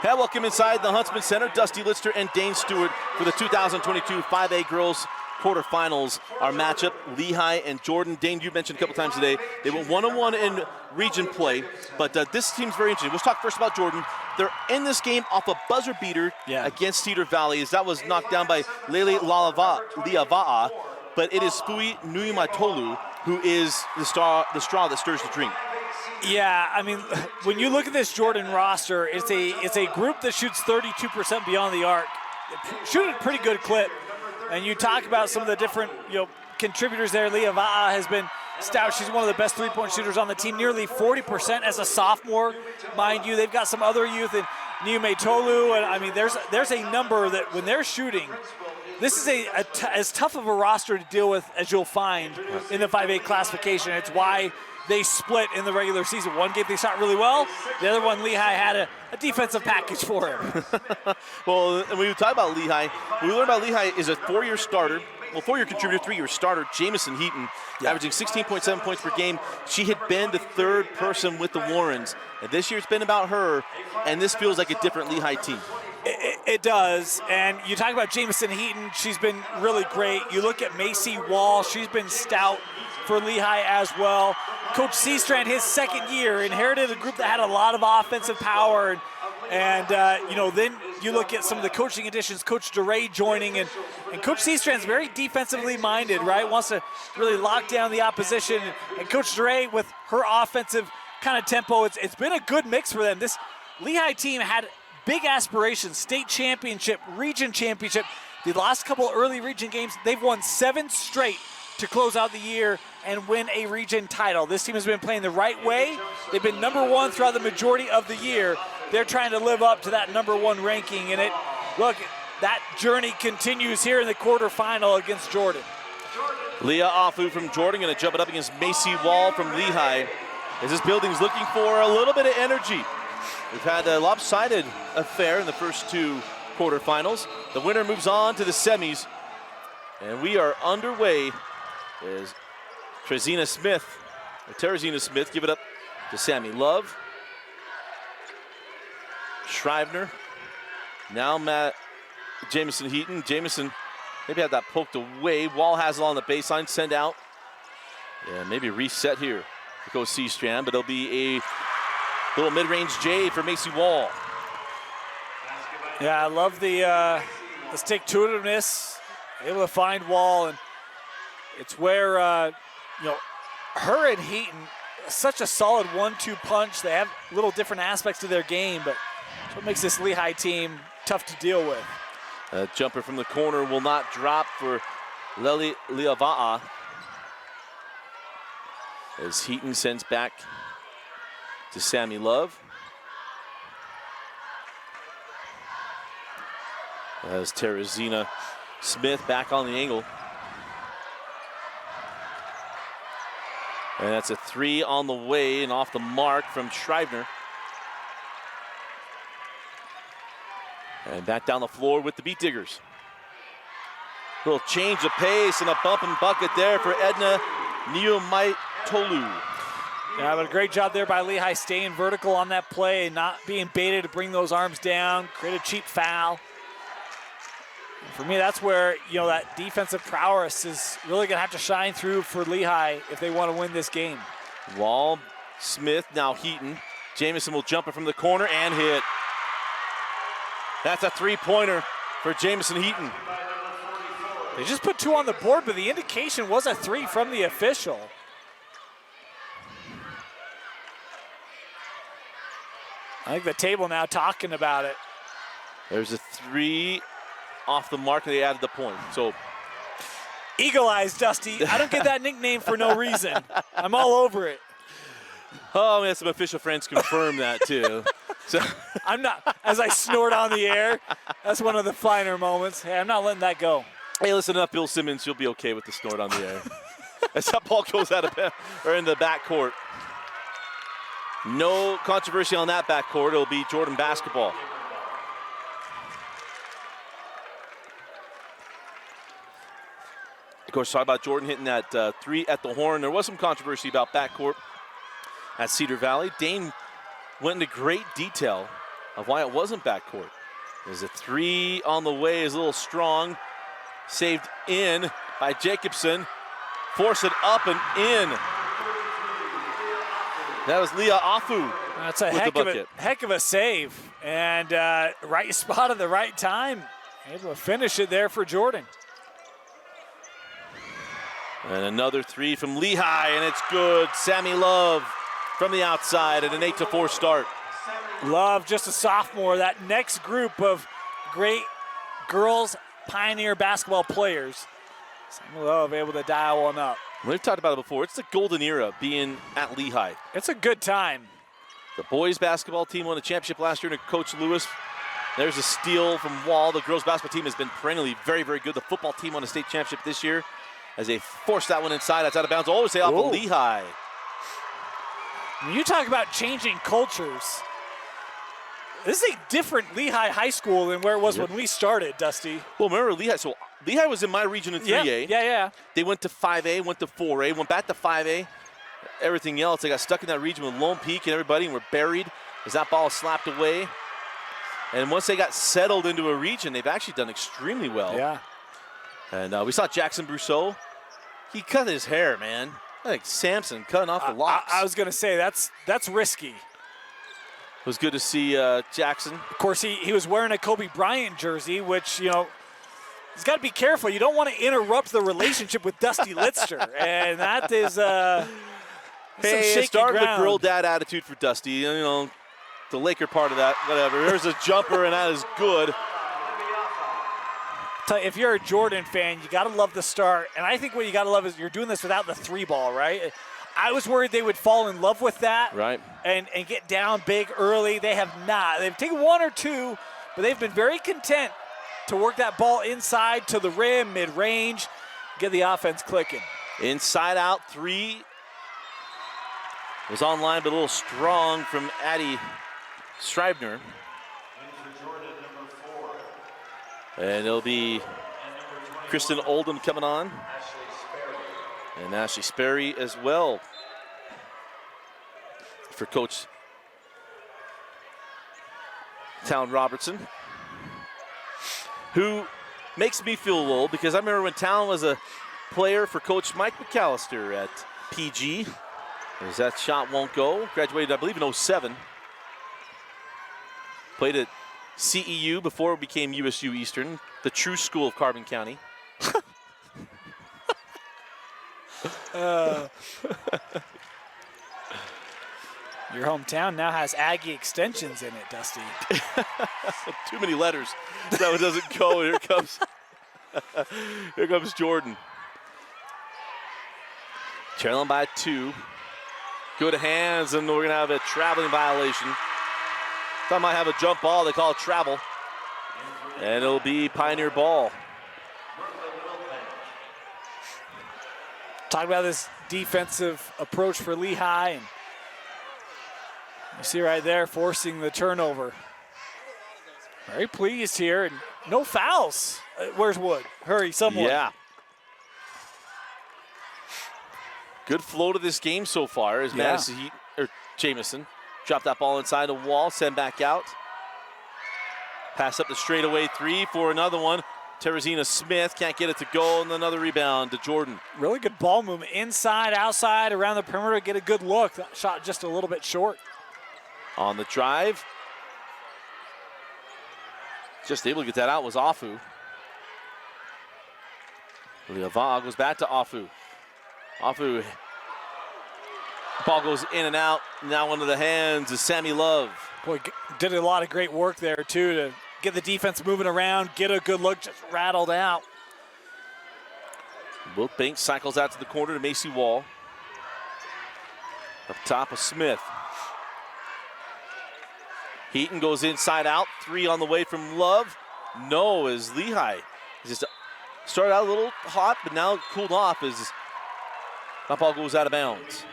Yeah, welcome inside the Huntsman Center. Dusty Lister and Dane Stewart for the 2022 5A Girls quarterfinals. Our matchup, Lehi and Jordan. Dane, you mentioned a couple times today, they went 1-on-1 in region play, but this team's very interesting. Let's talk first about Jordan. They're in this game off a buzzer beater against Cedar Valley, as that was knocked down by Lehi Liava'a, but it is Spui Niumeitolo who is the straw that stirs the drink. Yeah, I mean, when you look at this Jordan roster, it's a group that shoots 32% beyond the arc. Shoot a pretty good clip. And you talk about some of the different, contributors there. Liava'a has been stout. She's one of the best three-point shooters on the team, nearly 40% as a sophomore, mind you. They've got some other youth in Niumeitolo, and I mean, there's a number that when they're shooting, this is as tough of a roster to deal with as you'll find in the 5A classification. It's why they split in the regular season. One game they shot really well. The other one, Lehi had a defensive package for him. Well, when we talk about Lehi, what we learned about Lehi is a four-year starter, four-year contributor, three-year starter, Jamisyn Heaton, averaging 16.7 points per game. She had been the third person with the Warrens, and this year it's been about her, and this feels like a different Lehi team. It does, and you talk about Jamisyn Heaton, she's been really great. You look at Maci Wall, she's been stout for Lehi as well. Coach Seastrand, his second year, inherited a group that had a lot of offensive power, and then you look at some of the coaching additions, Coach DeRay joining, and Coach Seastrand's very defensively minded, right? Wants to really lock down the opposition, and Coach DeRay with her offensive kind of tempo, it's been a good mix for them. This Lehi team had big aspirations, state championship, region championship. The last couple early region games, they've won 7 straight to close out the year and win a region title. This team has been playing the right way. They've been #1 throughout the majority of the year. They're trying to live up to that #1 ranking, and that journey continues here in the quarterfinal against Jordan. Leah Afu from Jordan going to jump it up against Maci Wall from Lehi, as this building's looking for a little bit of energy. We've had a lopsided affair in the first 2 quarterfinals. The winner moves on to the semis, and we are underway as Teresina Smith give it up to Sammy Love. Shriver, now Jamisyn Heaton. Jamisyn maybe had that poked away. Wall has it on the baseline, send out. Yeah, maybe reset here to go C-Strand, but it'll be a little mid-range J for Maci Wall. Yeah, I love the stick-to-itiveness, able to find Wall, and it's where, her and Heaton, such a solid 1-2 punch. They have little different aspects to their game, but that's what makes this Lehi team tough to deal with. A jumper from the corner will not drop for Lehi Liava'a, as Heaton sends back to Sammy Love. As Teresina Smith back on the angle. And that's a 3 on the way and off the mark from Shriver. And back down the floor with the Beetdiggers. Little change of pace and a bump and bucket there for Edna Niumeitolo. Yeah, but a great job there by Lehi, staying vertical on that play, not being baited to bring those arms down, create a cheap foul. And for me, that's where, that defensive prowess is really going to have to shine through for Lehi if they want to win this game. Wall, Smith, now Heaton. Jamisyn will jump it from the corner and hit. That's a 3-pointer for Jamisyn Heaton. They just put 2 on the board, but the indication was a 3 from the official. I think the table now talking about it. There's a 3 off the mark, and they added the point. So, Eagle Eyes, Dusty. I don't get that nickname for no reason. I'm all over it. Oh, we had some official friends confirm that too. So I'm not, as I snort on the air, that's one of the finer moments. Hey, I'm not letting that go. Hey, listen up, Bill Simmons. You'll be okay with the snort on the air. As that ball goes out of or in the backcourt. No controversy on that backcourt. It'll be Jordan basketball. Of course, talk about Jordan hitting that 3 at the horn. There was some controversy about backcourt at Cedar Valley. Dane went into great detail of why it wasn't backcourt. There's a three on the way, is a little strong. Saved in by Jacobson. Force it up and in. That was Leah Afu. That's a heck of a save. And right spot at the right time. Able to finish it there for Jordan. And another three from Lehi, and it's good. Sammy Love from the outside and an 8-4 start. Love, just a sophomore. That next group of great girls Pioneer basketball players. Sammy Love able to dial one up. We've talked about it before. It's the golden era being at Lehi. It's a good time. The boys basketball team won the championship last year under Coach Lewis. There's a steal from Wall. The girls basketball team has been perennially very, very good. The football team won a state championship this year as they forced that one inside. That's out of bounds. Always say off of Lehi. When you talk about changing cultures, this is a different Lehi High School than where it was when we started, Dusty. Well, remember Lehi, so Lehi was in my region in 3A. Yeah. They went to 5A, went to 4A, went back to 5A. Everything else, they got stuck in that region with Lone Peak and everybody and were buried as that ball slapped away. And once they got settled into a region, they've actually done extremely well. Yeah. And we saw Jackson Brousseau. He cut his hair, man. Like Samson cutting off the locks. I was going to say, that's risky. It was good to see Jackson. Of course, he was wearing a Kobe Bryant jersey, which, you know, he's got to be careful. You don't want to interrupt the relationship with Dusty Litster. And that is hey, it started with girl dad attitude for Dusty. You know, the Laker part of that, whatever. There's a jumper, and that is good. If you're a Jordan fan, you got to love the start. And I think what you got to love is you're doing this without the three ball, right? I was worried they would fall in love with that, right, and get down big early. They have not. They've taken one or two, but they've been very content to work that ball inside to the rim, mid-range, get the offense clicking. Inside out three was online, but a little strong from Addie Schreibner. And it'll be Kristen Oldham coming on. And Ashley Sperry as well for Coach Town Robertson, who makes me feel old because I remember when Town was a player for Coach Mike McAllister at PG. As that shot won't go. Graduated, I believe, in 07. Played at CEU before it became USU Eastern, the true school of Carbon County. Your hometown now has Aggie extensions in it, Dusty. Too many letters. That one doesn't go. Here comes Jordan. Trailing by 2. Good hands, and we're going to have a traveling violation. Thought might have a jump ball. They call it travel. And it'll be Pioneer ball. Talk about this defensive approach for Lehi. And you see right there, forcing the turnover. Very pleased here, and no fouls. Where's Wood? Hurry, someone. Yeah. Good flow to this game so far as Jamisyn dropped that ball inside the wall, send back out. Pass up the straightaway 3 for another one. Teresina Smith can't get it to go, and another rebound to Jordan. Really good ball movement, inside, outside, around the perimeter, get a good look. That shot just a little bit short. On the drive. Just able to get that out was Afu. Leavag goes back to Afu. Afu. Ball goes in and out. Now into the hands of Sammy Love. Boy, did a lot of great work there, too, to get the defense moving around, get a good look, just rattled out. Wilkbank cycles out to the corner to Maci Wall. Up top of Smith. Heaton goes inside out. 3 on the way from Love. No, as Lehi just started out a little hot, but now cooled off as that ball goes out of bounds.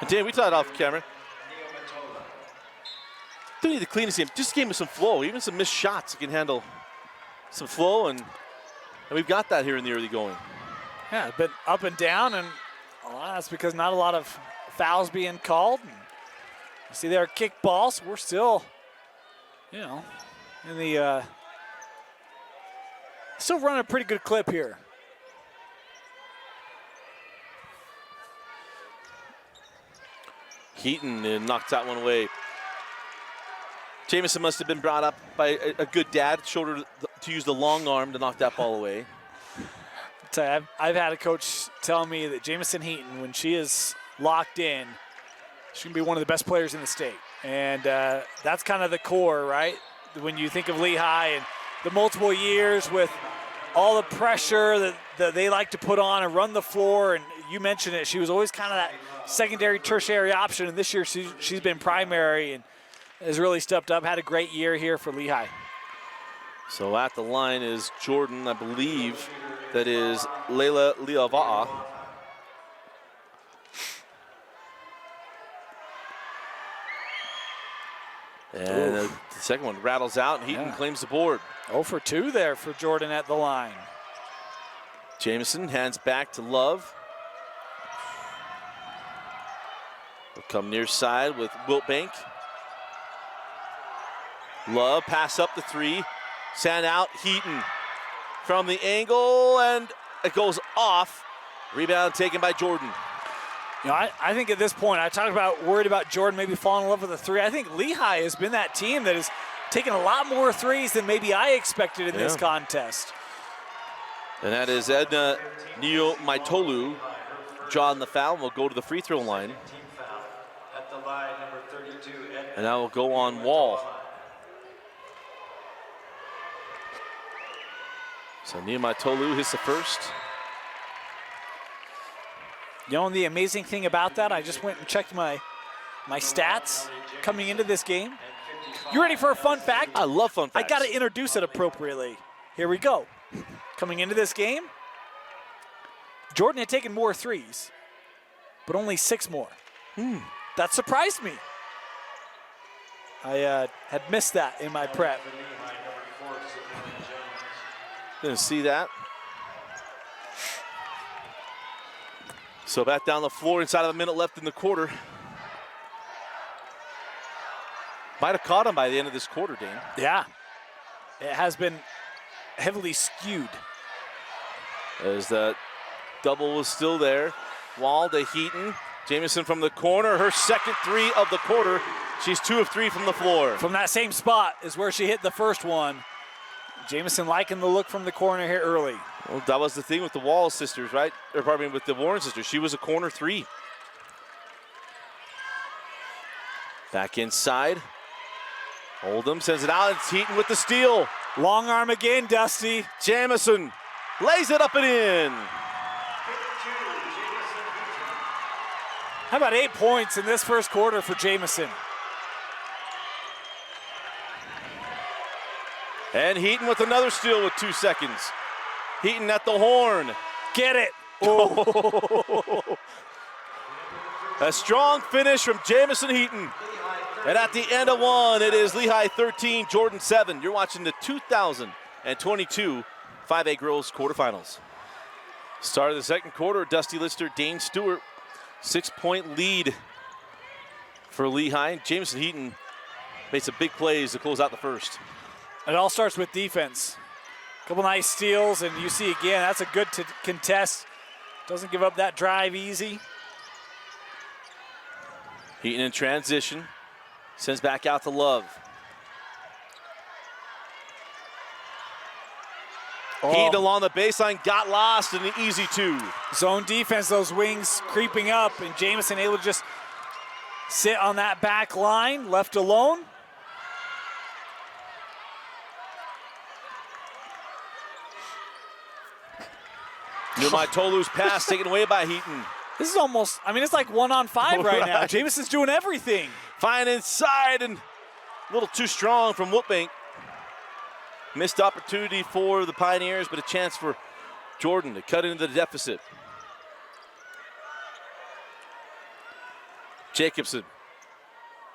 And Dan, we talked off camera. Don't need the cleanest game. Just game with some flow, even some missed shots. You can handle some flow, and we've got that here in the early going. Yeah, but up and down, and that's because not a lot of fouls being called. And you see there kickballs. We're still, in the still running a pretty good clip here. Heaton knocked that one away. Jamisyn must have been brought up by a good dad, showed her to use the long arm to knock that ball away. I've had a coach tell me that Jamisyn Heaton, when she is locked in, she can be one of the best players in the state. And that's kind of the core, right? When you think of Lehigh and the multiple years with all the pressure that they like to put on and run the floor, and you mentioned it, she was always kind of that secondary, tertiary option, and this year she's been primary and has really stepped up, had a great year here for Lehigh. So at the line is Jordan, I believe that is Leila Liava'a. And the second one rattles out, and Heaton claims the board. 0 for 2 there for Jordan at the line. Jamisyn hands back to Love. Will come near side with Wiltbank. Love, pass up the 3. Sand out, Heaton from the angle, and it goes off. Rebound taken by Jordan. I think at this point, I talked about worried about Jordan maybe falling in love with a 3. I think Lehigh has been that team that has taken a lot more 3s than maybe I expected in this contest. And that is Edna Niumeitolo drawing the foul and will go to the free throw line. And that will go on Wall. So Niumeitolo hits the first. And the amazing thing about that, I just went and checked my stats coming into this game. You ready for a fun fact? I love fun facts. I got to introduce it appropriately. Here we go. Coming into this game, Jordan had taken more 3s, but only 6 more. That surprised me. I had missed that in my prep. Didn't see that. So back down the floor, inside of a minute left in the quarter. Might have caught him by the end of this quarter, Dane. Yeah, it has been heavily skewed. As that double was still there. Wall to Heaton. Jamisyn from the corner, her second 3 of the quarter. She's 2 of 3 from the floor. From that same spot is where she hit the first one. Jamisyn liking the look from the corner here early. Well, that was the thing with the Wall sisters, right? Or pardon me, with the Warren sisters. She was a corner 3. Back inside. Oldham sends it out. It's Heaton with the steal. Long arm again, Dusty. Jamisyn lays it up and in. How about 8 points in this first quarter for Jamisyn? And Heaton with another steal with 2 seconds. Heaton at the horn. Get it. Oh. A strong finish from Jamisyn Heaton. And at the end of one, it is Lehigh 13, Jordan 7. You're watching the 2022 5A Girls quarterfinals. Start of the second quarter, Dusty Lister, Dane Stewart. 6-point lead for Lehigh. Jamisyn Heaton made some big plays to close out the first. It all starts with defense. A couple nice steals, and you see again, that's a good contest. Doesn't give up that drive easy. Heaton in transition. Sends back out to Love. Heaton along the baseline, got lost in the easy 2. Zone defense, those wings creeping up, and Jamisyn able to just sit on that back line, left alone. Niumeitolo's pass taken away by Heaton. This is almost, it's like 1-on-5 right now. Jamisyn's doing everything. Fine inside and a little too strong from Wiltbank. Missed opportunity for the Pioneers, but a chance for Jordan to cut into the deficit. Jacobson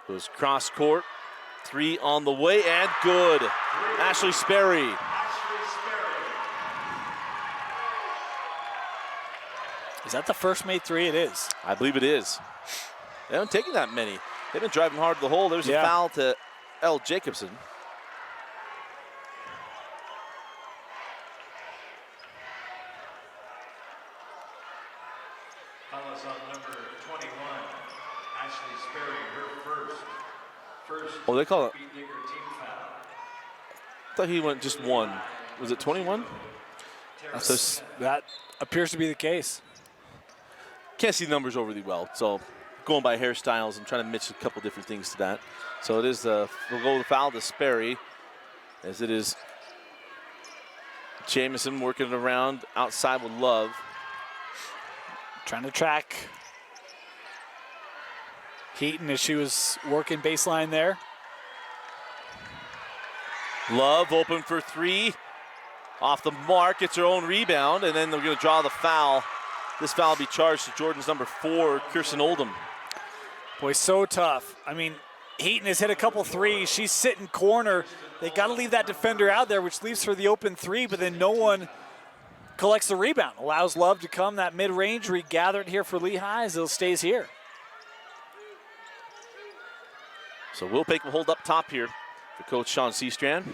goes cross court. 3 on the way and good. Ashley Sperry. Is that the first made 3? It is. I believe it is. They haven't taken that many. They've been driving hard to the hole. There's a foul to L. Jacobson. Fouls on number 21, Ashley Sperry, her first Oh, they call it. Beetdigger team foul. I thought he went just one. Was it 21? So That appears to be the case. can't see the numbers overly well, so going by hairstyles and trying to mix a couple different things to that. So it is we'll go with the foul to Sperry, as it is Jamisyn working it around outside with Love. Trying to track Heaton as she was working baseline there. Love open for three. Off the mark, gets her own rebound, and then they're going to draw the foul. This foul will be charged to Jordan's number 4, Kirsten Oldham. Boy, so tough. I mean, Heaton has hit a couple threes. She's sitting corner. They got to leave that defender out there, which leaves her the open three, but then no one collects the rebound. Allows Love to come that mid-range, regather it here for Lehi as it stays here. So Wilpake will hold up top here for Coach Sean Seastrand.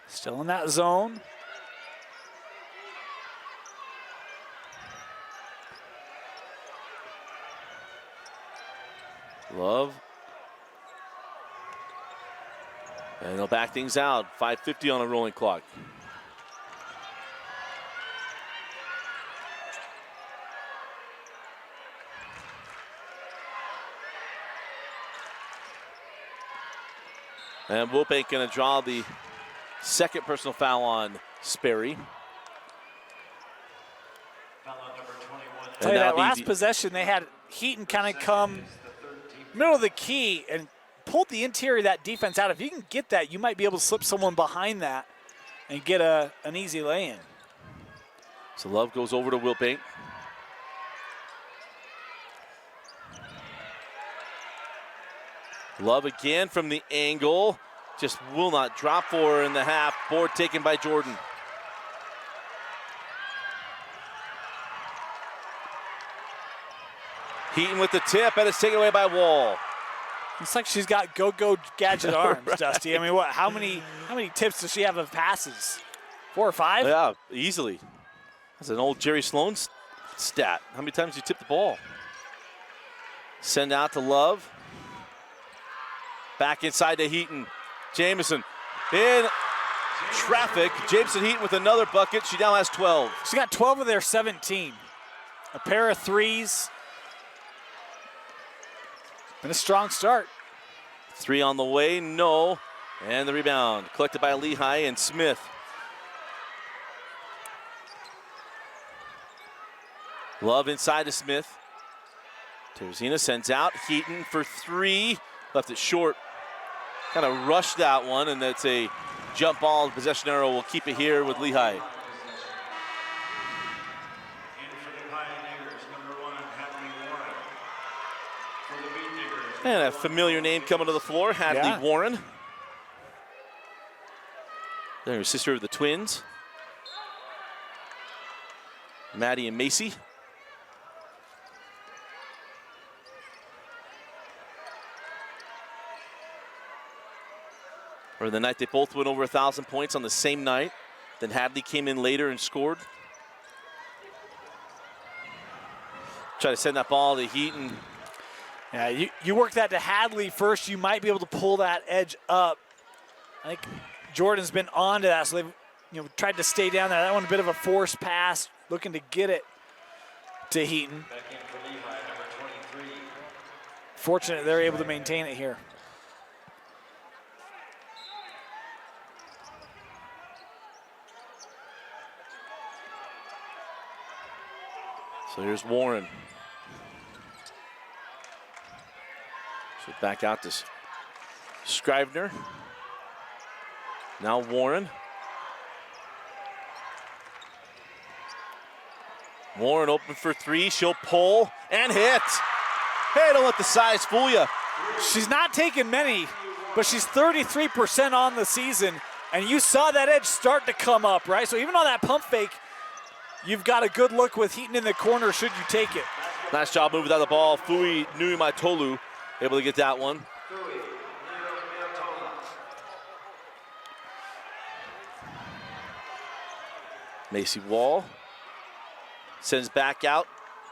Still in that zone. Love. And they'll back things out. 5:50 on a rolling clock. And Wilpake going to draw the second personal foul on Sperry. Foul on number 21. Tell you that last possession, they had Heaton kind of come middle of the key and pulled the interior of that defense out. If you can get that, you might be able to slip someone behind that and get an easy lay-in. So Love goes over to Wilpake. Love again from the angle. Just will not drop for her in the half. Board taken by Jordan. Heaton with the tip, and it's taken away by Wall. It's like she's got go-go gadget arms, Right. Dusty. I mean, what? How many tips does she have of passes? 4 or 5? Yeah, easily. That's an old Jerry Sloan stat. How many times you tip the ball? Send out to Love. Back inside to Heaton. Jamisyn in traffic. Jamisyn Heaton with another bucket. She now has 12. She got 12 of their 17. A pair of threes. Been a strong start. 3 on the way, no. And the rebound collected by Lehi and Smith. Love inside to Smith. Teresina sends out. Heaton for 3. Left it short. Kind of rushed that one, and that's a jump ball. Possession arrow will keep it here with Lehi. In for the Pioneers, number 1, Hadley Warren. For the Beetdiggers. And a familiar name coming to the floor, Hadley Warren. There's her sister of the twins, Maddie and Maci. Or the night they both went over 1,000 points on the same night. Then Hadley came in later and scored. Try to send that ball to Heaton. Yeah, you work that to Hadley first, you might be able to pull that edge up. I think Jordan's been on to that, so they've tried to stay down there. That one a bit of a forced pass, looking to get it to Heaton. Back in for Lehi, number 23. Fortunate they're able to maintain it here. So here's Warren. So back out to Scrivener. Now Warren. Warren open for 3. She'll pull and hit. Hey, don't let the size fool you. She's not taking many, but she's 33% on the season, and you saw that edge start to come up, right? So even on that pump fake, you've got a good look with Heaton in the corner should you take it. Nice job moving without the ball. Fui Niumeitolo able to get that one. Maci Wall sends back out.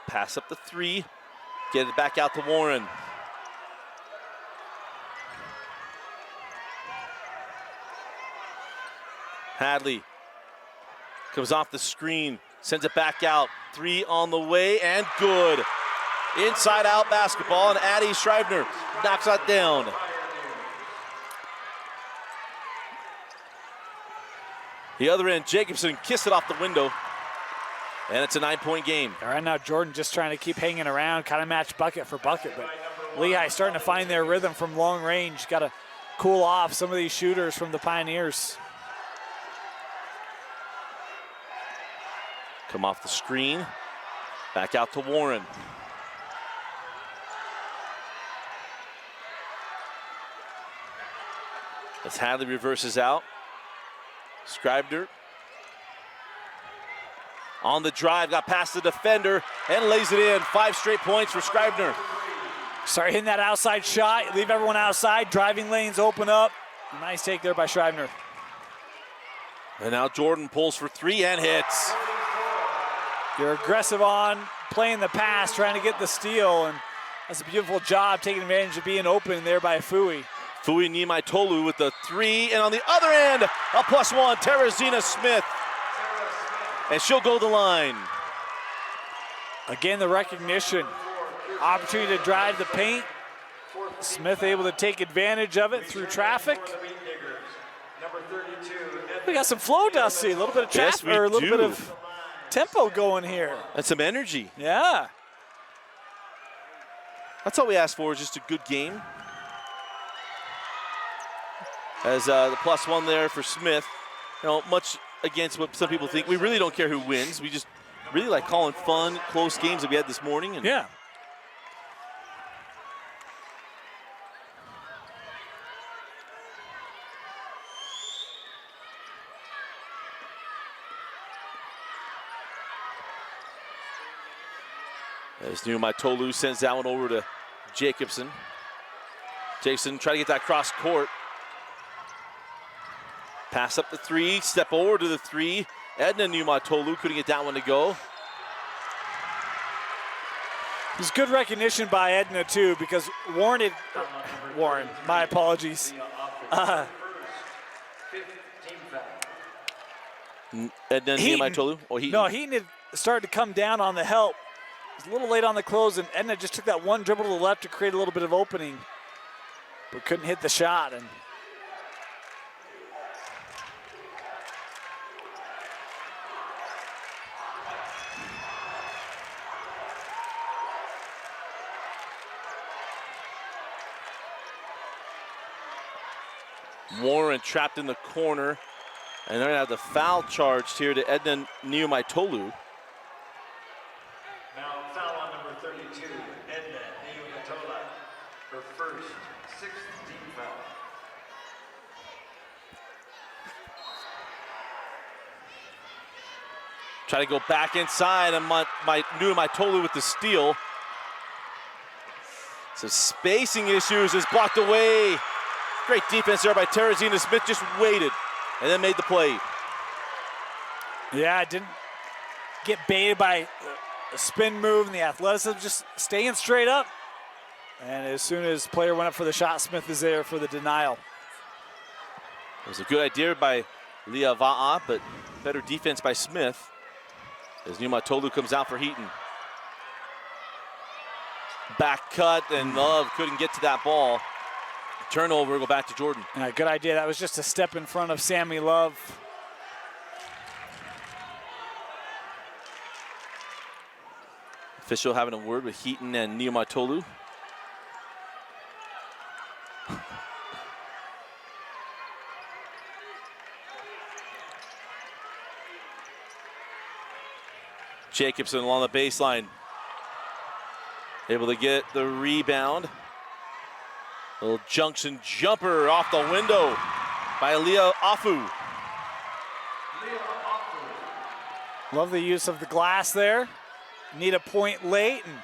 Pass up the 3. Get it back out to Warren. Hadley comes off the screen, sends it back out. 3 on the way, and good. Inside out basketball, and Addie Schreiber knocks that down. The other end, Jacobson kissed it off the window, and it's a 9-point game. All right, now Jordan just trying to keep hanging around, kind of match bucket for bucket, but Lehi starting to find their rhythm from long range. Got to cool off some of these shooters from the Pioneers. Come off the screen, back out to Warren. As Hadley reverses out. Schreiber on the drive, got past the defender and lays it in. 5 straight points for Schreiber. Start hitting that outside shot, leave everyone outside, driving lanes open up. Nice take there by Schreiber. And now Jordan pulls for 3 and hits. You're aggressive on playing the pass, trying to get the steal, and that's a beautiful job taking advantage of being open there by Fui. Fui Niumeitolo with the 3, and on the other end, a +1, Teresina Smith. And she'll go to the line. Again, the recognition. Opportunity to drive the paint. Smith able to take advantage of it through traffic. We got some flow, Dusty. A little bit of traffic, Yes, or a little do. bit of tempo going here. And some energy. Yeah. That's all we asked for, is just a good game. As the +1 there for Smith. You know, much against what some people think. We really don't care who wins. We just really like calling fun, close games that we had this morning. And Yeah. As Niumeitolo sends that one over to Jacobson. Jacobson try to get that cross court. Pass up the 3, step over to the 3. Edna Niumeitolo couldn't get that one to go. There's good recognition by Edna, too, because Warren, my apologies. Edna Niumeitolo or Heaton? No, Heaton had started to come down on the help. It was a little late on the close, and Edna just took that one dribble to the left to create a little bit of opening, but couldn't hit the shot. And Warren trapped in the corner, and they're gonna have the foul charged here to Edna Niumeitolo. Now foul on number 32, Edna Niumeitolo, her first, 6th team foul. Try to go back inside, and Niumeitolo with the steal. Some spacing issues is blocked away. Great defense there by Teresina Smith, just waited and then made the play. yeah, it didn't get baited by a spin move and the athleticism, just staying straight up. And as soon as player went up for the shot, Smith is there for the denial. It was a good idea by Leah Va'a, but better defense by Smith as Niumeitolo comes out for Heaton. Back cut, and Love couldn't get to that ball. Turnover, go back to Jordan. Yeah, good idea. That was just a step in front of Sammy Love. Official having a word with Heaton and Niumeitolo. Jacobson along the baseline. Able to get the rebound. Little junction jumper off the window by Leah Afu. Love the use of the glass there. Need a point late, and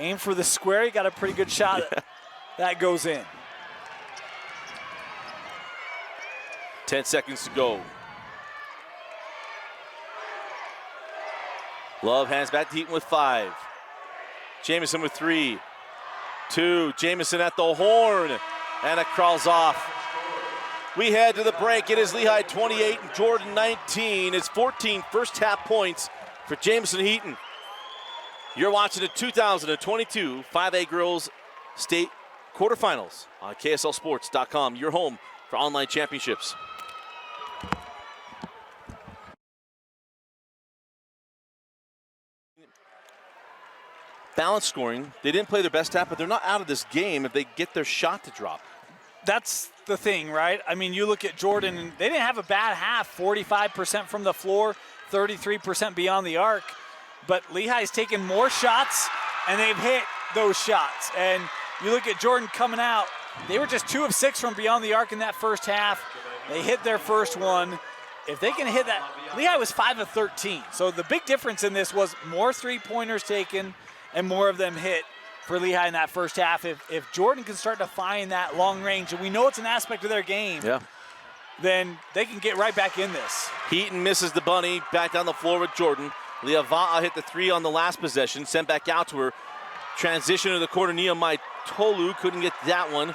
Aim for the square. He got a pretty good shot. That goes in. 10 seconds to go. Love hands back to Heaton with 5. Jamisyn with 3, 2. Jamisyn at the horn, and it crawls off. We head to the break. It is Lehi 28 and Jordan 19. It's 14 first half points for Jamisyn Heaton. You're watching the 2022 5A Girls State Quarterfinals on KSLSports.com, your home for online championships. Balance scoring. They didn't play their best half, but they're not out of this game if they get their shot to drop. That's the thing, right? I mean, you look at Jordan, they didn't have a bad half, 45% from the floor, 33% beyond the arc. But Lehi's taken more shots, and they've hit those shots. And you look at Jordan coming out, they were just 2 of 6 from beyond the arc in that first half. They hit their first one. If they can hit that, Lehi was 5 of 13. So the big difference in this was more three-pointers taken and more of them hit for Lehi in that first half. If Jordan can start to find that long range, and we know it's an aspect of their game, then they can get right back in this. Heaton misses the bunny, back down the floor with Jordan. Lehi hit the 3 on the last possession, sent back out to her. Transition to the corner, Niumeitolo couldn't get that one.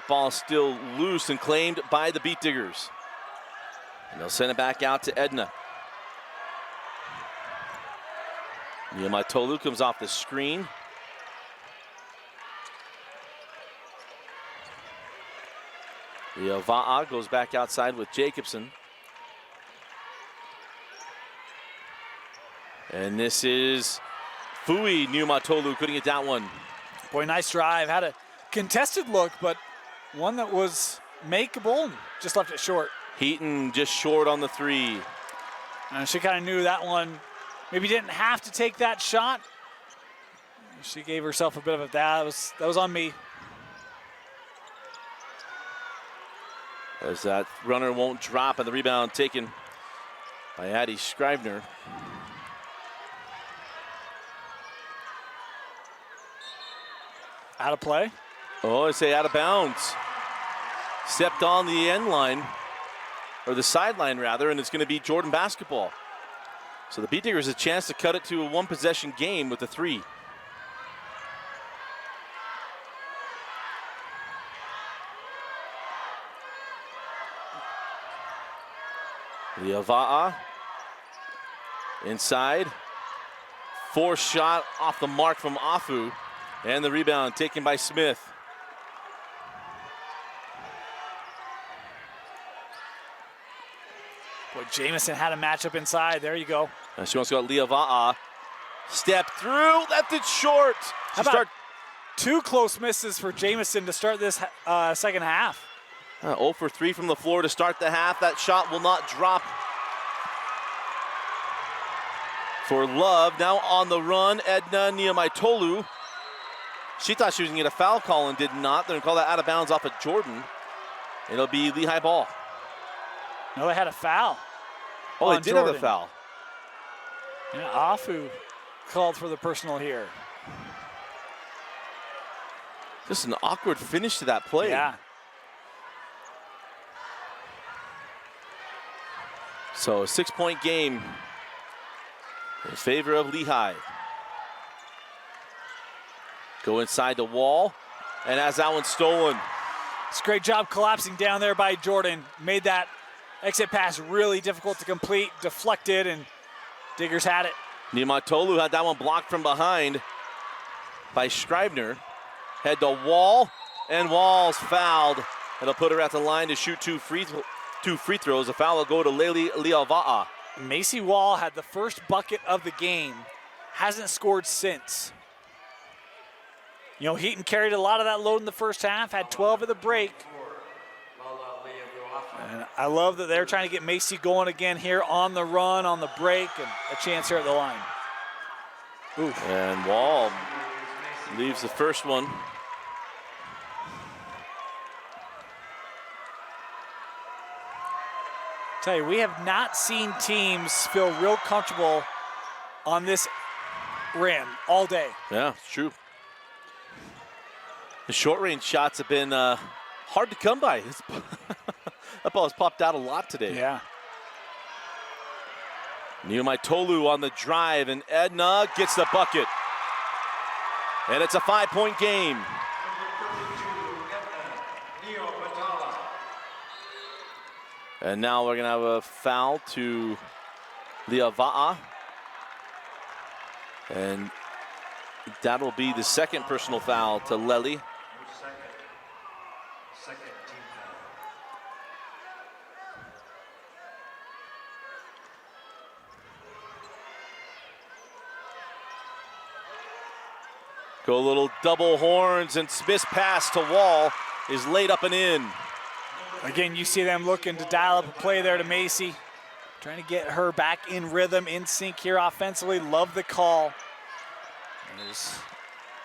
Ball still loose and claimed by the Beetdiggers. And they'll send it back out to Edna. Niumeitolo comes off the screen. Lehi goes back outside with Jacobson. And this is Fui. Niumeitolo couldn't get that one. Boy, nice drive. Had a contested look, but one that was makeable. Just left it short. Heaton just short on the 3. And she kind of knew that one. Maybe didn't have to take that shot. She gave herself a bit of a, that was on me. As that runner won't drop, and the rebound taken by Addie Scribner. Out of play. Oh, I say out of bounds. Stepped on the end line, or the sideline rather, and it's going to be Jordan basketball. So the Beetdiggers a chance to cut it to a 1-possession game with the 3. Lehi inside. 4 shot off the mark from Afu. And the rebound taken by Smith. Boy, Jamisyn had a matchup inside. There you go. And she wants to go Lehi. Step through, left it short. How about 2 close misses for Jamisyn to start this second half? 0 for 3 from the floor to start the half. That shot will not drop for Love. Now on the run, Edna Niumeitolo. She thought she was going to get a foul call and did not. They're going to call that out of bounds off of Jordan. It'll be Lehi ball. No, they had a foul. Oh, they did have a foul. Yeah, Afu called for the personal here. Just an awkward finish to that play. Yeah. So a 6-point game in favor of Lehi. Go inside the wall, and has that one stolen. It's a great job collapsing down there by Jordan. Made that exit pass really difficult to complete, deflected, and Diggers had it. Niumeitolo had that one blocked from behind by Scribner. Had the wall, and Wall's fouled. It'll put her at the line to shoot 2 free throws. A foul will go to Lehi. Maci Wall had the first bucket of the game. Hasn't scored since. You know, Heaton carried a lot of that load in the first half, had 12 at the break. And I love that they're trying to get Maci going again here on the run, on the break, and a chance here at the line. Oof. And Wall leaves the first one. Tell you, we have not seen teams feel real comfortable on this rim all day. Yeah, it's true. The short-range shots have been hard to come by. That ball has popped out a lot today. Yeah. Niumeitolo on the drive, and Edna gets the bucket. And it's a 5-point game. Niumeitolo. And now we're going to have a foul to Lehi. And that'll be the second personal foul to Lehi. Second team foul. Go a little double horns, and Smith's pass to Wall is laid up and in. Again, you see them looking to dial up a play there to Maci. Trying to get her back in rhythm, in sync here offensively. Love the call.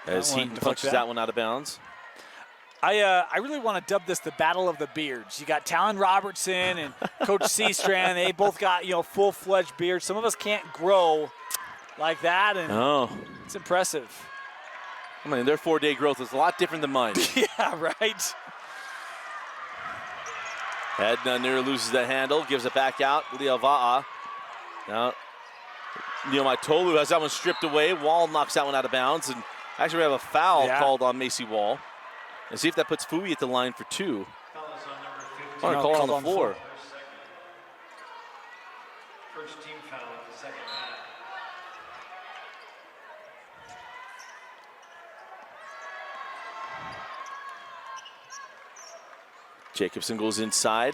As Heaton punches that one out of bounds. I really want to dub this the Battle of the Beards. You got Talon Robertson and Coach Seastrand. They both got, full-fledged beards. Some of us can't grow like that, and it's impressive. I mean, their 4-day growth is a lot different than mine. Yeah, right. Edna near loses the handle, gives it back out. Lehi. Now, Niumeitolo has that one stripped away. Wall knocks that one out of bounds, and actually we have a foul called on Maci Wall. And see if that puts Fui at the line for 2. Fouls on number 15. Oh, call on the floor. First team foul of the second half. Jacobson goes inside.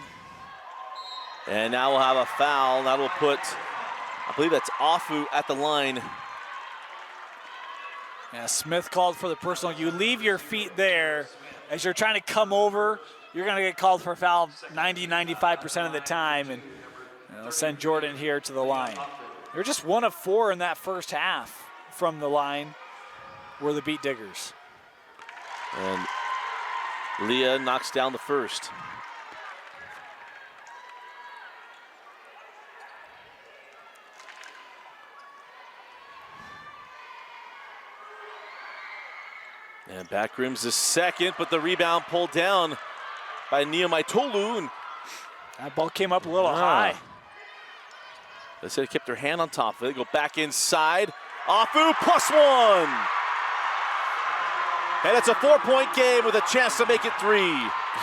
And now we'll have a foul. That'll put, I believe that's Afu at the line. Yeah, Smith called for the personal. You leave your feet there as you're trying to come over. You're going to get called for a foul 90-95% of the time, and send Jordan here to the line. They're just 1 of 4 in that first half from the line. Were the Beetdiggers. And Leah knocks down the first. And back rims the second, but the rebound pulled down by Niumeitolo. And that ball came up a little high. They said kept their hand on top of it. Go back inside. Afu +1. And it's a 4-point game with a chance to make it 3.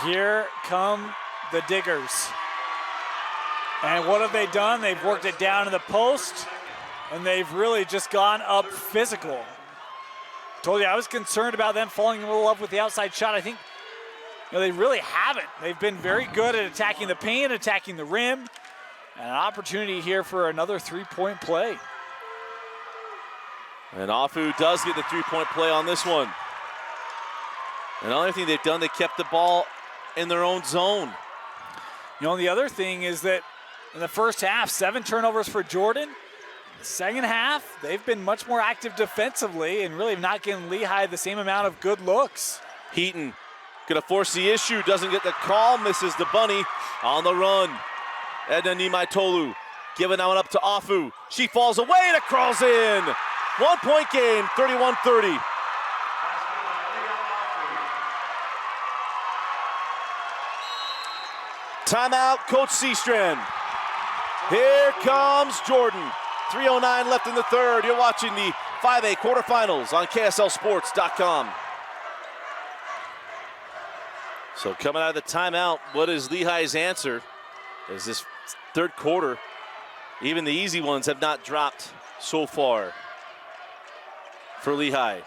Here come the Diggers. And what have they done? They've worked it down in the post, and they've really just gone up physical. Told you I was concerned about them falling in love with the outside shot. I think they really haven't. They've been very good at attacking the paint, attacking the rim. And an opportunity here for another 3-point play. And Afu does get the 3-point play on this one. Another thing they've done, they kept the ball in their own zone. The other thing is that in the first half, 7 turnovers for Jordan. The second half, they've been much more active defensively and really not giving Lehi the same amount of good looks. Heaton gonna force the issue, doesn't get the call, misses the bunny on the run. Edna Niumeitolo giving that one up to Afu. She falls away and it crawls in. 1-point game, 31-30. Timeout, Coach Seastrand. Here comes Jordan. 3:09 left in the third. You're watching the 5A quarterfinals on KSLSports.com. So coming out of the timeout, what is Lehi's answer? As this third quarter, even the easy ones have not dropped so far for Lehi.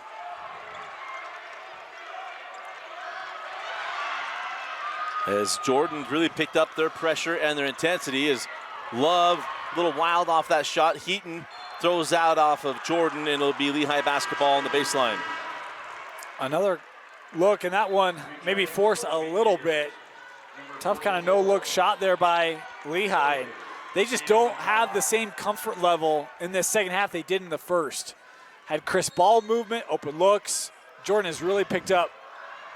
As Jordan really picked up their pressure and their intensity, as Love, a little wild off that shot. Heaton throws out off of Jordan, and it'll be Lehi basketball on the baseline. Another look, and that one maybe forced a little bit. Tough kind of no-look shot there by Lehi. They just don't have the same comfort level in this second half they did in the first. Had crisp ball movement, open looks. Jordan has really picked up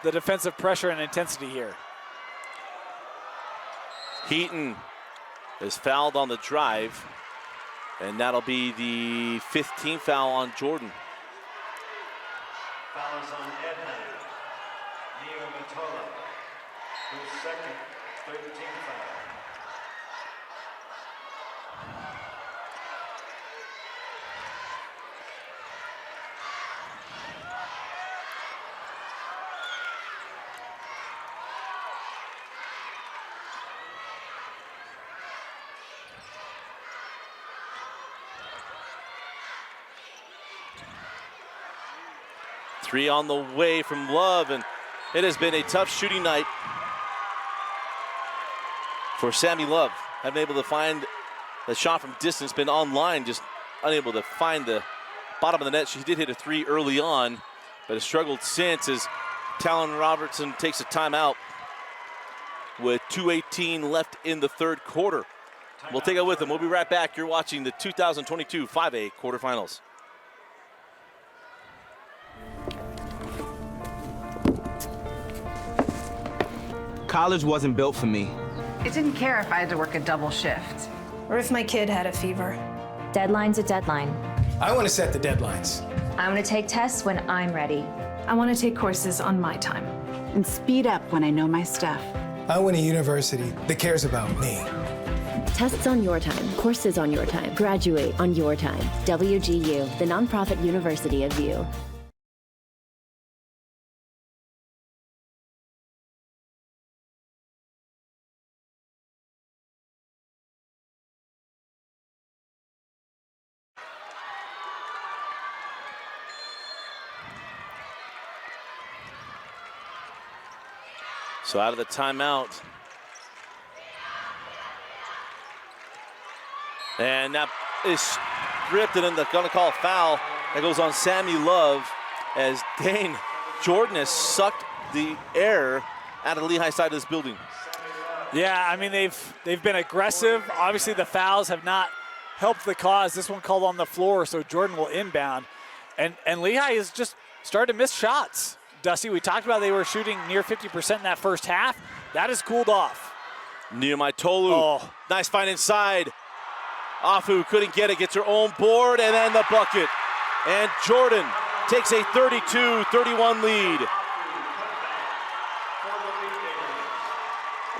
the defensive pressure and intensity here. Heaton is fouled on the drive. And that'll be the 5th team foul on Jordan. Foul is on Heaton. Niumeitolo, whose second 13th foul. Three on the way from Love, and it has been a tough shooting night for Sammy Love. Haven't been able to find the shot from distance, been online, just unable to find the bottom of the net. She did hit a 3 early on, but has struggled since as Talon Robertson takes a timeout with 2:18 left in the 3rd quarter. We'll take it with them. We'll be right back. You're watching the 2022 5A quarterfinals. College wasn't built for me. I didn't care if I had to work a double shift. Or if my kid had a fever. Deadline's a deadline. I want to set the deadlines. I want to take tests when I'm ready. I want to take courses on my time. And speed up when I know my stuff. I want a university that cares about me. Tests on your time, courses on your time, graduate on your time. WGU, the nonprofit university of you. So out of the timeout. And that is stripped, and then they're gonna call a foul. That goes on Sammy Love as Dane Jordan has sucked the air out of the Lehi side of this building. Yeah, I mean, they've been aggressive. Obviously, the fouls have not helped the cause. This one called on the floor, so Jordan will inbound. And Lehi is just started to miss shots. Dusty, we talked about they were shooting near 50% in that first half. That has cooled off. Niumeitolo, nice find inside. Afu couldn't get it, gets her own board, and then the bucket. And Jordan takes a 32-31 lead.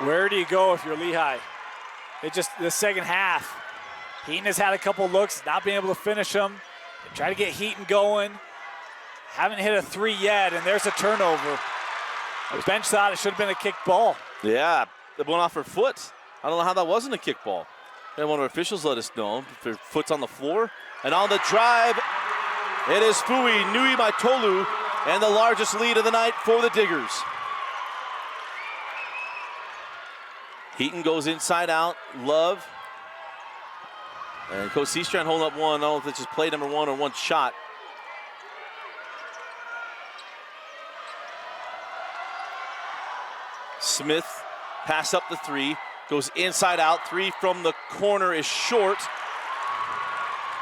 Where do you go if you're Lehi? The second half, Heaton has had a couple looks, not being able to finish them. They try to get Heaton going. Haven't hit a 3 yet, and there's a turnover. The bench thought it should have been a kick ball. Yeah, it went off her foot. I don't know how that wasn't a kick ball. And one of our officials let us know if her foot's on the floor. And on the drive, it is Fui Niumeitolo, and the largest lead of the night for the Diggers. Heaton goes inside out, Love. And Coach Seastrand holding up one. I don't know if it's just play number 1 or one shot. Smith pass up the 3, goes inside out, 3 from the corner is short.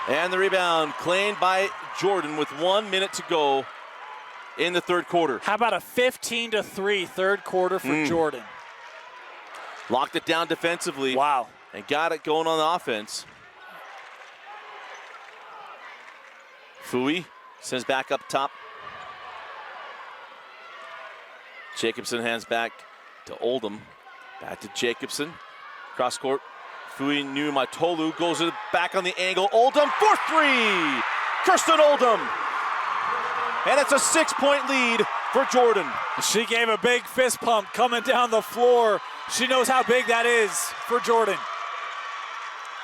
And the rebound claimed by Jordan with 1 minute to go in the 3rd quarter. How about a 15-3 3rd quarter for Jordan? Locked it down defensively. Wow. And got it going on the offense. Fui sends back up top. Jacobson hands back to Oldham. Back to Jacobson. Cross court. Fui Niumeitolo goes back on the angle. Oldham for 3. Kirsten Oldham. And it's a 6-point lead for Jordan. She gave a big fist pump coming down the floor. She knows how big that is for Jordan.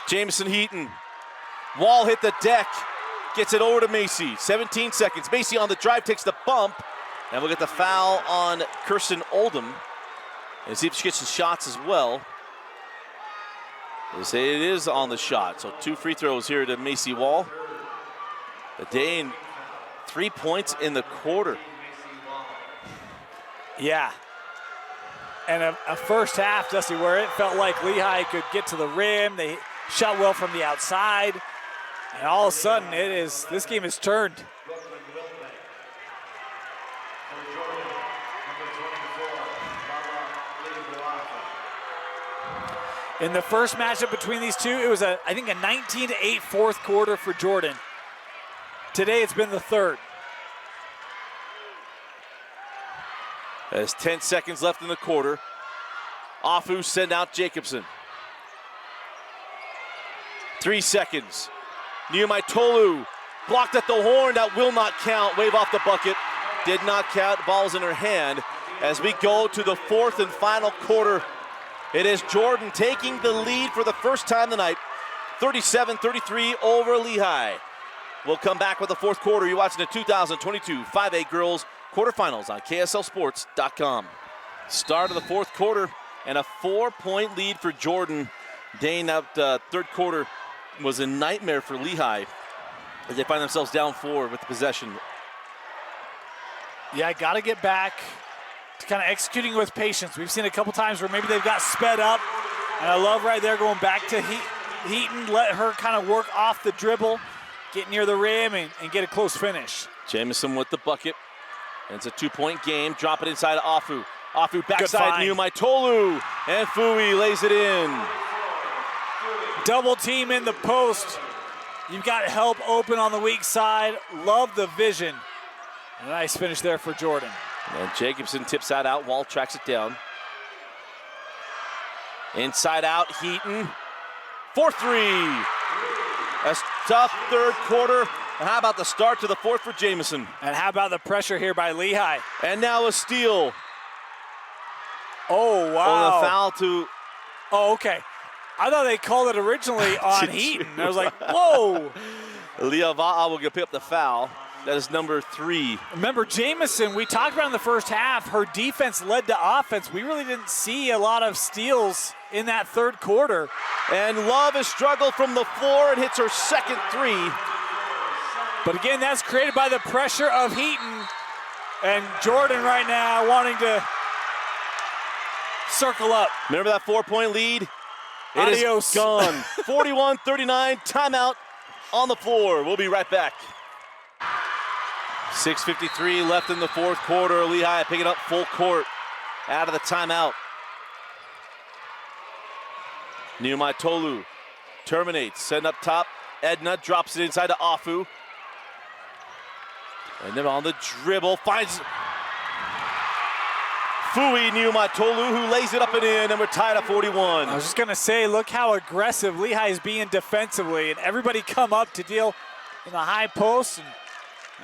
Jamisyn Heaton. Wall hit the deck. Gets it over to Maci. 17 seconds. Maci on the drive takes the bump. And we'll get the foul on Kirsten Oldham. And see if she gets some shots as well. They say it is on the shot. So 2 free throws here to Maci Wall. The Dane, 3 points in the quarter. Yeah. And a first half, Dusty, where it felt like Lehi could get to the rim. They shot well from the outside. And all of a sudden, this game is turned. In the first matchup between these two, it was, I think, a 19-8 fourth quarter for Jordan. Today, it's been the third. There's 10 seconds left in the quarter. Afu send out Jacobson. 3 seconds. Niumeitolo blocked at the horn. That will not count. Wave off the bucket. Did not count. Ball's in her hand. As we go to the fourth and final quarter, it is Jordan taking the lead for the first time tonight. 37-33 over Lehi. We'll come back with the fourth quarter. You're watching the 2022 5A Girls quarterfinals on KSLSports.com. Start of the fourth quarter and a 4-point lead for Jordan. Dane, that third quarter was a nightmare for Lehi as they find themselves down 4 with the possession. Yeah, got to get back to kind of executing with patience. We've seen a couple times where maybe they've got sped up. And I love right there going back to Heaton, let her kind of work off the dribble, get near the rim, and get a close finish. Jamisyn with the bucket. And it's a 2-point game. Drop it inside of Afu. Afu backside Niumeitolo. And Fui lays it in. Double team in the post. You've got help open on the weak side. Love the vision. A nice finish there for Jordan. And Jacobson tips that out. Wall tracks it down. Inside out, Heaton. 4-3. A tough third quarter. And how about the start to the fourth for Jamisyn? And how about the pressure here by Lehi? And now a steal. Oh, wow. Oh, the foul to... Oh, okay. I thought they called it originally on Heaton. I was like, whoa. Leah Va'a will pick up the foul. That is number 3. Remember, Jamisyn, we talked about in the first half, her defense led to offense. We really didn't see a lot of steals in that third quarter. And Love has struggled from the floor and hits her second 3. But again, that's created by the pressure of Heaton. And Jordan right now wanting to circle up. Remember that 4-point lead? Adios. It is gone. 41-39, timeout on the floor. We'll be right back. 6:53 left in the fourth quarter. Lehi picking up full court out of the timeout. Niumeitolo terminates, send up top. Edna drops it inside to Afu. And then on the dribble, finds Fui Niumeitolo, who lays it up and in, and we're tied at 41. I was just gonna say, look how aggressive Lehi is being defensively, and everybody come up to deal in the high post, and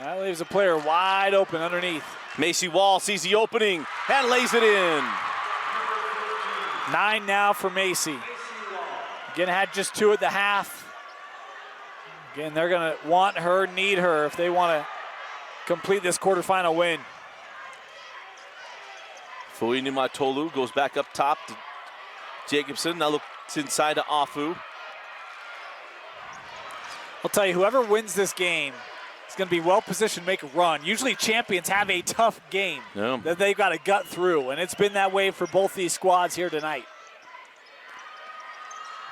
that leaves a player wide open underneath. Maci Wall sees the opening and lays it in. 9 now for Maci. Again, had just 2 at the half. Again, they're gonna want her, need her if they wanna complete this quarterfinal win. Fui Niumeitolo goes back up top to Jacobson. Now looks inside to Afu. I'll tell you, whoever wins this game is going to be well positioned to make a run. Usually champions have a tough game that they've got to gut through, and it's been that way for both these squads here tonight.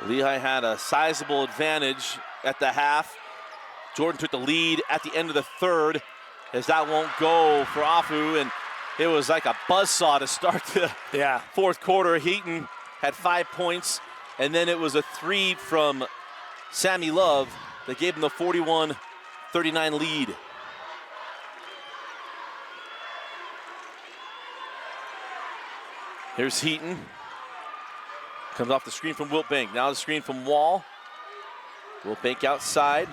Lehi had a sizable advantage at the half. Jordan took the lead at the end of the third, as that won't go for Afu, and it was like a buzzsaw to start the fourth quarter. Heaton had 5 points, and then it was a 3 from Sammy Love that gave him the 41-39 lead. Here's Heaton. Comes off the screen from Wiltbank. Now the screen from Wall. Wiltbank outside.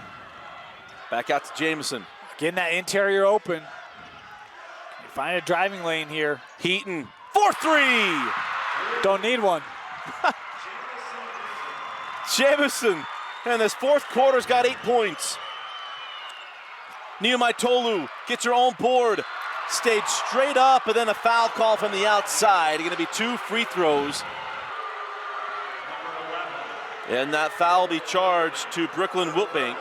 Back out to Jamisyn. Getting that interior open. Find a driving lane here. Heaton, 4-3. Don't need one. Jamisyn, and this fourth quarter's got 8 points. Niumeitolo gets her own board. Stayed straight up, and then a foul call from the outside. Going to be 2 free throws. And that foul will be charged to Brooklyn Wiltbank.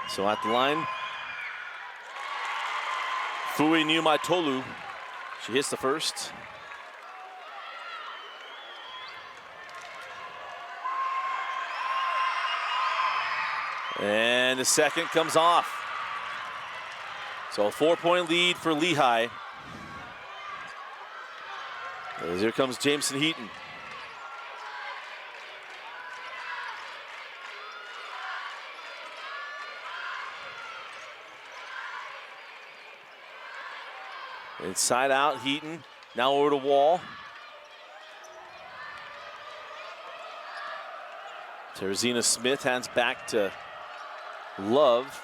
So at the line, Fui Niumeitolo. She hits the first. And the second comes off. So a 4-point lead for Lehi. As here comes Jamisyn Heaton. Inside out, Heaton. Now over to Wall. Teresina Smith hands back to Love.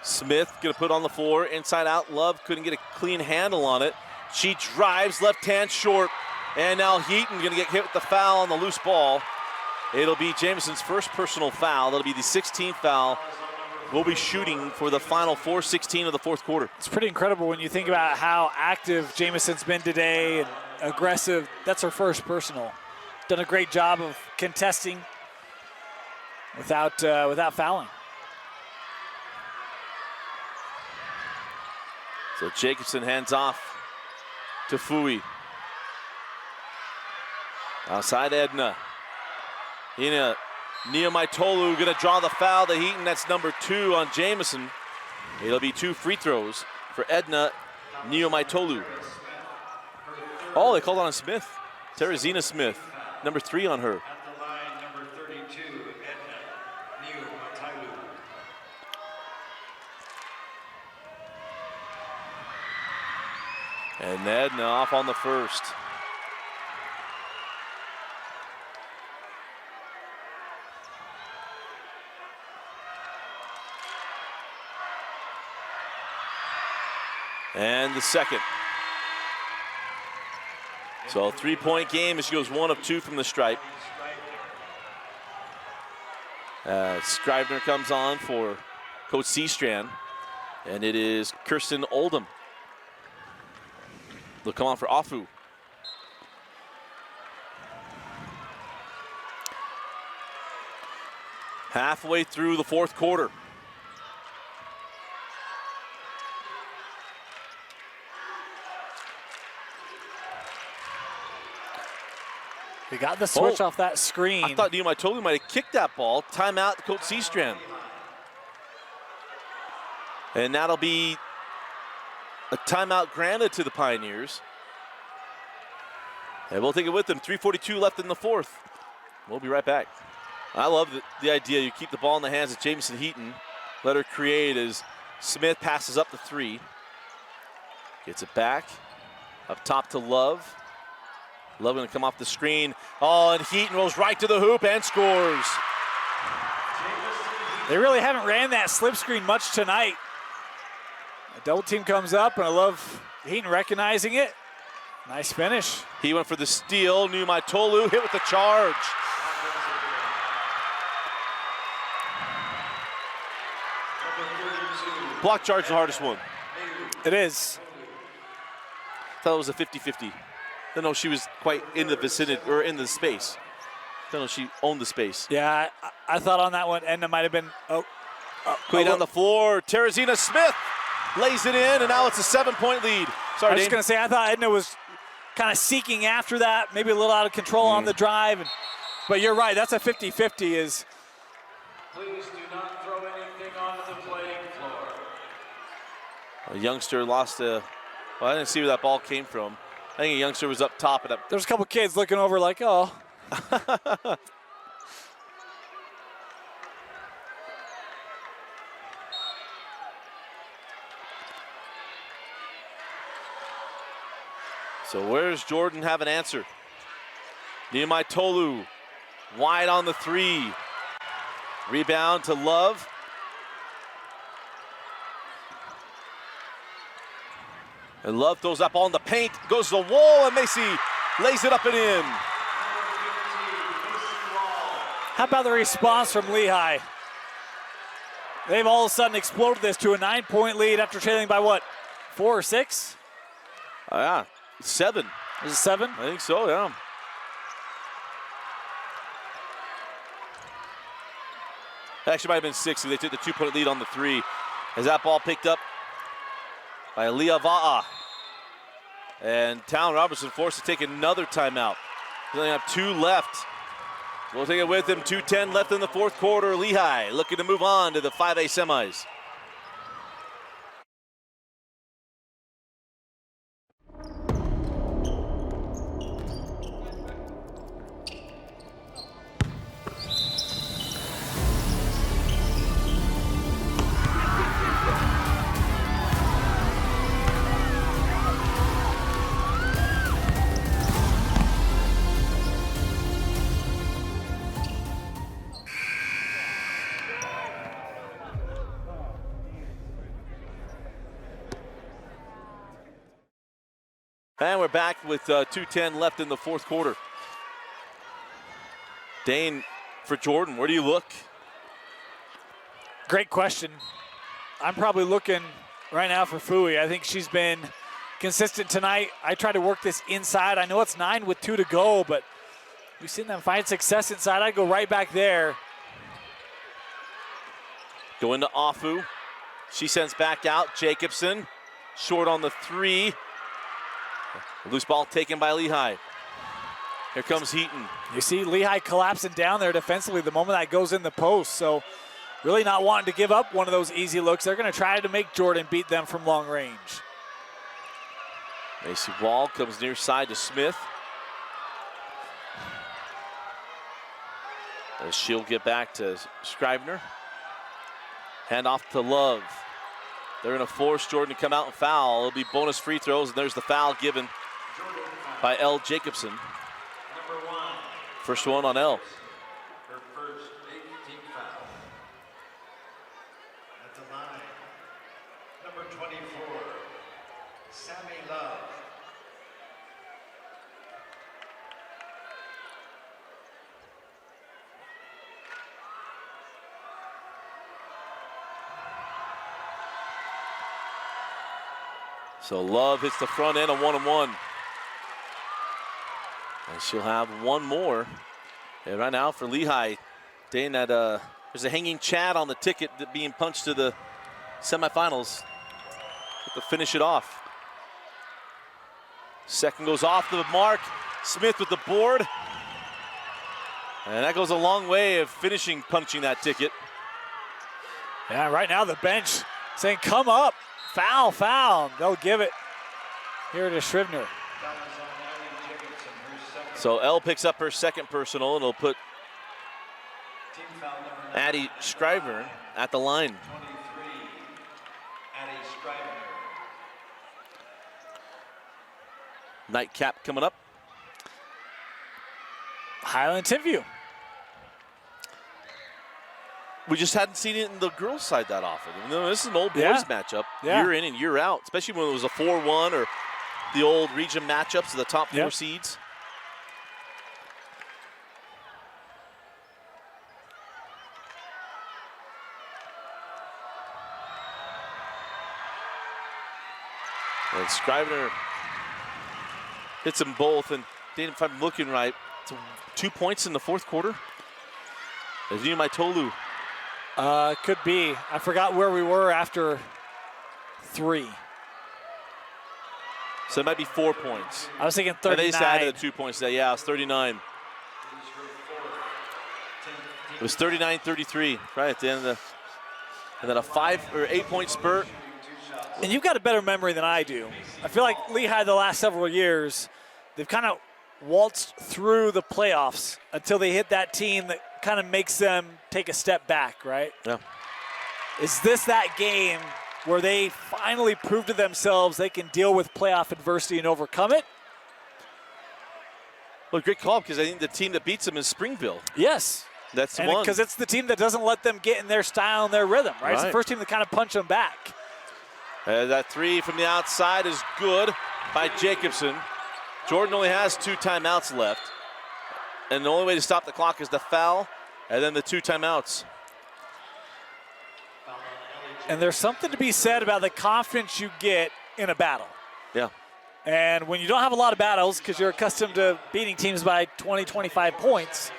Smith gonna put on the floor, inside out. Love couldn't get a clean handle on it. She drives, left hand short, and now Heaton gonna get hit with the foul on the loose ball. It'll be Jamisyn's first personal foul. That'll be the 16th foul. We'll be shooting for the final 4:16 of the fourth quarter. It's pretty incredible when you think about how active Jamisyn's been today and aggressive. That's her first personal. Done a great job of contesting without fouling. So Jacobson hands off to Fui. Outside Edna. Niumeitolo gonna draw the foul to Heaton. That's number 2 on Jamisyn. It'll be 2 free throws for Edna Niumeitolo. Oh, they called on Smith. Teresina Smith, number 3 on her. At the line, number 32, Edna Niumeitolo. And Edna off on the first. And the second. So a 3-point game as she goes 1 of 2 from the stripe. Scrivener comes on for Coach Seastrand, and it is Kirsten Oldham. They'll come on for Afu. Halfway through the fourth quarter. They got the switch off that screen. I thought Niumeitolo might have kicked that ball. Timeout, Coach Seastrand. And that'll be a timeout granted to the Pioneers. And we'll take it with them. 3:42 left in the fourth. We'll be right back. I love the idea. You keep the ball in the hands of Jamisyn Heaton. Let her create as Smith passes up the 3. Gets it back. Up top to Love. Love gonna come off the screen. Oh, and Heaton rolls right to the hoop and scores. They really haven't ran that slip screen much tonight. A double team comes up, and I love Heaton recognizing it. Nice finish. He went for the steal. Niumeitolo hit with the charge. Block charge is the hardest one. It is. Thought it was a 50-50. Don't know she was quite in the vicinity or in the space. Don't know she owned the space. Yeah, I thought on that one, Edna might have been. Quick down the floor. Teresina Smith lays it in, and now it's a 7-point lead. Sorry, I was just going to say, I thought Edna was kind of seeking after that, maybe a little out of control on the drive. But you're right, that's a 50-50 is. Please do not throw anything onto the playing floor. A youngster lost a, well, I didn't see where that ball came from. I think a youngster was up top. There's a couple kids looking over like, oh. So where's Jordan have an answer? Niumeitolo wide on the 3. Rebound to Love. And Love throws up on the paint, goes to the wall, and Maci lays it up and in. How about the response from Lehi? They've all of a sudden exploded this to a 9-point lead after trailing by what, 4 or 6? Yeah, 7. Is it 7? I think so, yeah. Actually might have been 6, so they took the 2-point lead on the 3. As that ball picked up by Leah Va'a. And Town Robertson forced to take another timeout. They only have 2 left. We'll take it with him. 2:10 left in the fourth quarter. Lehi looking to move on to the 5A semis. And we're back with 2:10 left in the fourth quarter. Dane, for Jordan, where do you look? Great question. I'm probably looking right now for Fui. I think she's been consistent tonight. I try to work this inside. I know it's 9 with 2 to go, but we've seen them find success inside. I'd go right back there. Go into Afu. She sends back out. Jacobson, short on the 3. Loose ball taken by Lehi. Here comes Heaton. You see Lehi collapsing down there defensively the moment that goes in the post. So really not wanting to give up one of those easy looks. They're going to try to make Jordan beat them from long range. Maci Wall comes near side to Smith. As she'll get back to Scrivener. Hand off to Love. They're going to force Jordan to come out and foul. It'll be bonus free throws, and there's the foul given by L. Jacobson. First one on L. Her first big team foul. At the line, number 24, Sammy Love. So Love hits the front end, a 1-on-1. And she'll have one more. And right now for Lehi, Dane, that there's a hanging Chad on the ticket that being punched to the semifinals to finish it off. Second goes off the mark. Smith with the board. And that goes a long way of finishing punching that ticket. Yeah, right now the bench saying, come up, foul, foul. They'll give it here to Scrivener. So L picks up her second personal, and it'll put Addie Scrivener at the line. 23, Addie Scrivener. Nightcap coming up. Highland Tinview. We just hadn't seen it in the girls' side that often. You know, this is an old boys matchup, year in and year out, especially when it was a 4-1 or the old region matchups of the top 4 seeds. And Scrivener hits them both. And Dane, if I'm looking right, it's 2 points in the fourth quarter. As Niumeitolo. Could be. I forgot where we were after 3. So it might be 4 points. I was thinking 39. And they just added the 2 points there. Yeah, it was 39. It was 39-33 right at the end of the, and then a 5 or 8 point spurt. And you've got a better memory than I do. I feel like Lehi the last several years, they've kind of waltzed through the playoffs until they hit that team that kind of makes them take a step back, right? Yeah. Is this that game where they finally prove to themselves they can deal with playoff adversity and overcome it? Well, great call, because I think the team that beats them is Springville. Yes. That's the one. Because it's the team that doesn't let them get in their style and their rhythm, right? It's the first team that kind of punch them back. That 3 from the outside is good by Jacobson. Jordan only has 2 timeouts left. And the only way to stop the clock is the foul and then the 2 timeouts. And there's something to be said about the confidence you get in a battle. Yeah. And when you don't have a lot of battles because you're accustomed to beating teams by 20, 25 points,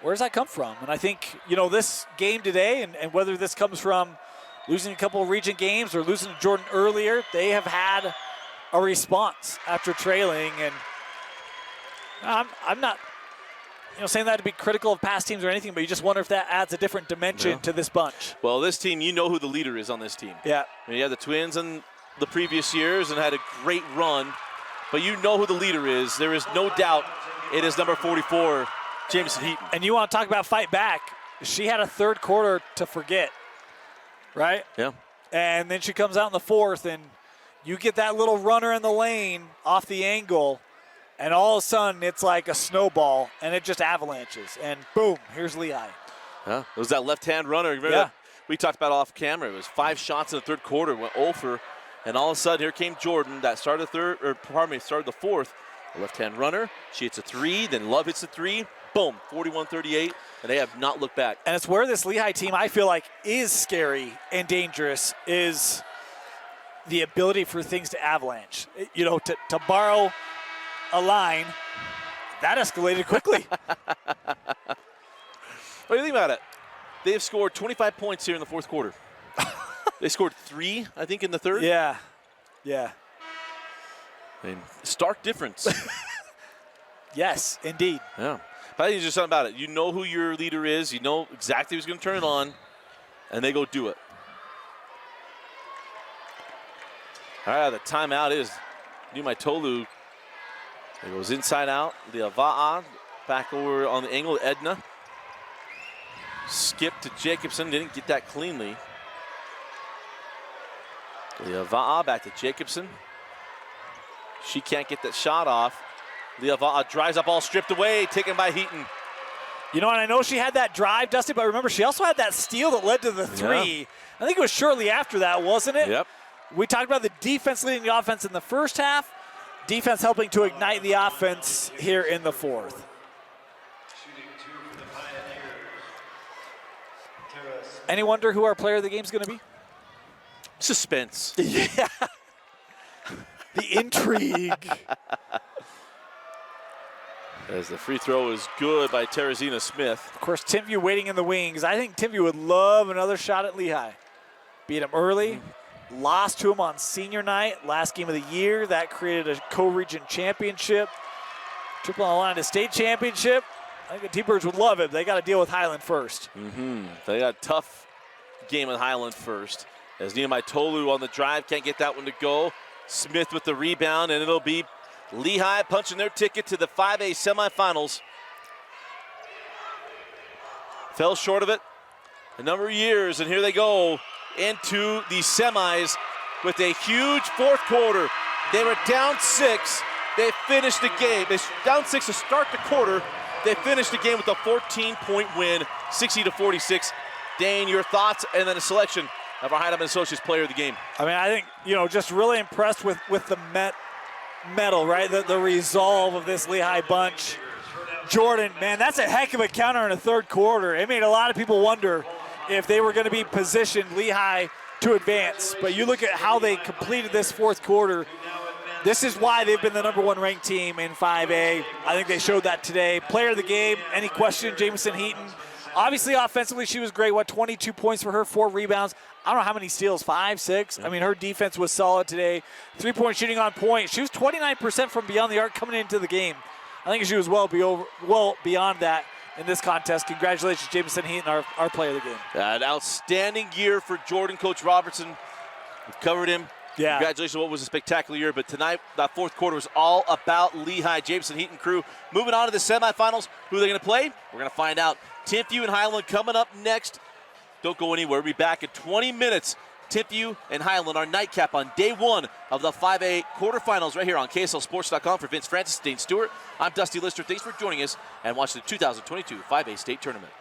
where does that come from? And I think, you know, this game today, and whether this comes from losing a couple of region games or losing to Jordan earlier, they have had a response after trailing. And I'm not saying that to be critical of past teams or anything, but you just wonder if that adds a different dimension to this bunch. Well, this team, you know who the leader is on this team. Yeah. I mean, you had the Twins in the previous years and had a great run, but you know who the leader is. There is no doubt it is number 44, Jamisyn Heaton. And you want to talk about fight back. She had a third quarter to forget, right? Yeah. And then she comes out in the fourth, and you get that little runner in the lane off the angle, and all of a sudden it's like a snowball, and it just avalanches. And boom, here's Lehi. Yeah. It was that left-hand runner. Remember that? We talked about off camera. It was 5 shots in the third quarter, went 0 for, and all of a sudden here came Jordan that started started the fourth. A left-hand runner. She hits a 3, then Love hits a 3. Boom, 41-38, and they have not looked back. And it's where this Lehi team, I feel like, is scary and dangerous, is the ability for things to avalanche. To borrow a line, that escalated quickly. What do you think about it? They have scored 25 points here in the fourth quarter. They scored 3, I think, in the third. Yeah. I mean, stark difference. Yes, indeed. Yeah. But I think it's just something about it. You know who your leader is. You know exactly who's going to turn it on, and they go do it. All right, the timeout is Niumeitolo. It goes inside out. Lehi back over on the angle. Edna. Skip to Jacobson. Didn't get that cleanly. Lehi back to Jacobson. She can't get that shot off. Lehi drives up, all stripped away, taken by Heaton. And I know she had that drive, Dusty, but remember, she also had that steal that led to the 3. Yeah. I think it was shortly after that, wasn't it? Yep. We talked about the defense leading the offense in the first half, defense helping to ignite the offense here in the fourth. Any wonder who our player of the game is going to be? Suspense. Yeah. The intrigue. As the free throw is good by Teresina Smith. Of course, Timview waiting in the wings. I think Timview would love another shot at Lehi. Beat him early, lost to him on senior night, last game of the year. That created a co-region championship. Triple on the line to state championship. I think the T-Birds would love it. They got to deal with Highland first. They got a tough game with Highland first. As Niumeitolo on the drive, can't get that one to go. Smith with the rebound, and it'll be Lehi punching their ticket to the 5A semifinals. Fell short of it a number of years, and here they go into the semis with a huge fourth quarter. They were down 6. They finished the game. They down 6 to start the quarter. They finished the game with a 14-point win, 60-46. Dane, your thoughts, and then a selection of our Heidemann Associates player of the game. I mean, I think, just really impressed with the medal, right? The resolve of this Lehi bunch. Jordan, man, that's a heck of a counter in the third quarter. It made a lot of people wonder if they were going to be positioned, Lehi, to advance. But you look at how they completed this fourth quarter. This is why they've been the number 1 ranked team in 5A. I think they showed that today. Player of the game, any question, Jamisyn Heaton. Obviously, offensively, she was great. 22 points for her, 4 rebounds. I don't know how many steals, 5, 6. I mean, her defense was solid today. 3-point shooting on point. She was 29% from beyond the arc coming into the game. I think she was well beyond that in this contest. Congratulations, Jamisyn Heaton, our player of the game. An outstanding year for Jordan. Coach Robertson, we've covered him. Yeah. Congratulations on what was a spectacular year. But tonight, that fourth quarter was all about Lehi. Jamisyn Heaton crew moving on to the semifinals. Who are they going to play? We're going to find out. Timview and Highland coming up next. Don't go anywhere. We'll be back in 20 minutes. Timview and Highland, our nightcap on day 1 of the 5A quarterfinals right here on KSLSports.com. For Vince Francis, Dane Stewart, I'm Dusty Lister. Thanks for joining us and watching the 2022 5A state tournament.